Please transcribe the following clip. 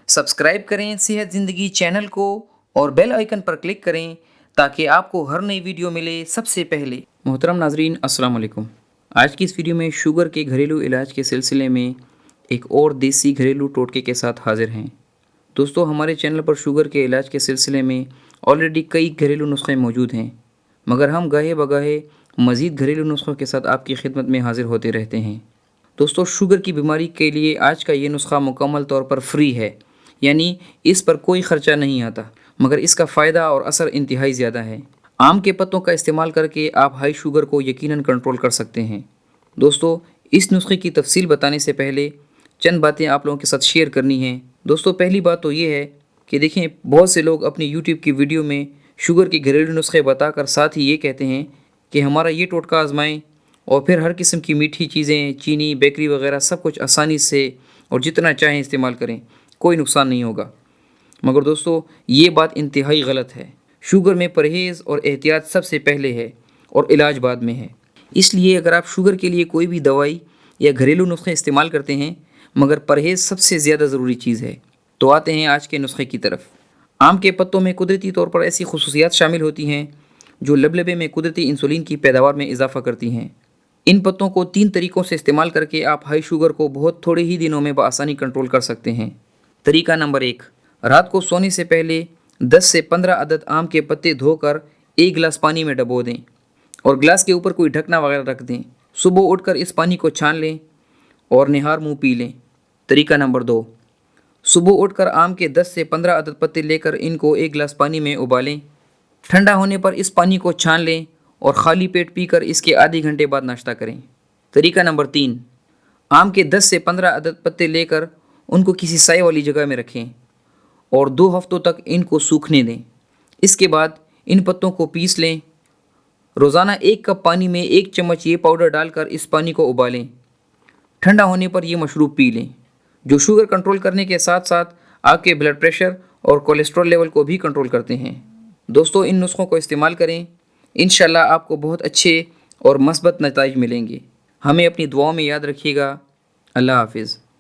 Subscribe करें सेहत ज़िंदगी चैनल को और बेल आइकन पर क्लिक करें ताकि आपको हर नई वीडियो मिले सबसे पहले। मोहतरम नाजरीन, अस्सलाम वालेकुम। आज की इस वीडियो में शुगर के घरेलू इलाज के सिलसिले में एक और देसी घरेलू टोटके के साथ हाजिर हैं। दोस्तों, हमारे चैनल पर शुगर के इलाज के सिलसिले में ऑलरेडी कई घरेलू नुस्खे मौजूद हैं, मगर हम गाहे बगाहे मज़ीद घरेलू नुस्खों के साथ आपकी खिदमत में हाजिर होते रहते हैं। दोस्तों, शुगर की बीमारी के लिए आज का ये नुस्खा मुकम्मल तौर पर फ्री है, यानी इस पर कोई ख़र्चा नहीं आता, मगर इसका फ़ायदा और असर इंतहाई ज़्यादा है। आम के पत्तों का इस्तेमाल करके आप हाई शुगर को यकीनन कंट्रोल कर सकते हैं। दोस्तों, इस नुस्खे की तफसील बताने से पहले चंद बातें आप लोगों के साथ शेयर करनी हैं। दोस्तों, पहली बात तो ये है कि देखें, बहुत से लोग अपनी यूट्यूब की वीडियो में शुगर के घरेलू नुस्खे बताकर साथ ही ये कहते हैं कि हमारा ये टोटका आजमाएं और फिर हर किस्म की मीठी चीज़ें, चीनी, बेकरी वगैरह सब कुछ आसानी से और जितना चाहें इस्तेमाल करें, कोई नुकसान नहीं होगा। मगर दोस्तों, ये बात इंतहाई गलत है। शुगर में परहेज़ और एहतियात सबसे पहले है और इलाज बाद में है। इसलिए अगर आप शुगर के लिए कोई भी दवाई या घरेलू नुस्खे इस्तेमाल करते हैं, मगर परहेज़ सबसे ज़्यादा ज़रूरी चीज़ है, तो आते हैं आज के नुस्खे की तरफ। आम के पत्तों में कुदरती तौर पर ऐसी खुसूसियात शामिल होती हैं जो लबलबे में कुदरती इंसुलिन की पैदावार में इजाफ़ा करती हैं। इन पत्तों को 3 तरीक़ों से इस्तेमाल करके आप हाई शुगर को बहुत थोड़े ही दिनों में बआसानी कंट्रोल कर सकते हैं। तरीका नंबर 1, रात को सोने से पहले 10 से 15 अदद आम के पत्ते धोकर 1 गिलास पानी में डबो दें और गिलास के ऊपर कोई ढकना वगैरह रख दें। सुबह उठकर इस पानी को छान लें और निहार मुँह पी लें। तरीका नंबर 2, सुबह उठकर आम के 10 से 15 अदद पत्ते लेकर इनको 1 गिलास पानी में उबालें। ठंडा होने पर इस पानी को छान लें और ख़ाली पेट पीकर इसके आधे घंटे बाद नाश्ता करें। तरीका नंबर 3, आम के 10 से 15 अदद पत्ते लेकर उनको किसी साए वाली जगह में रखें और 2 हफ्तों तक इनको सूखने दें। इसके बाद इन पत्तों को पीस लें। रोज़ाना 1 कप पानी में 1 चम्मच ये पाउडर डालकर इस पानी को उबालें। ठंडा होने पर यह मशरूब पी लें, जो शुगर कंट्रोल करने के साथ साथ आपके ब्लड प्रेशर और कोलेस्ट्रॉल लेवल को भी कंट्रोल करते हैं। दोस्तों, इन नुस्खों को इस्तेमाल करें, इंशाल्लाह आपको बहुत अच्छे और मस्बत नतीजे मिलेंगे। हमें अपनी दुआओं में याद रखिएगा। अल्लाह हाफिज़।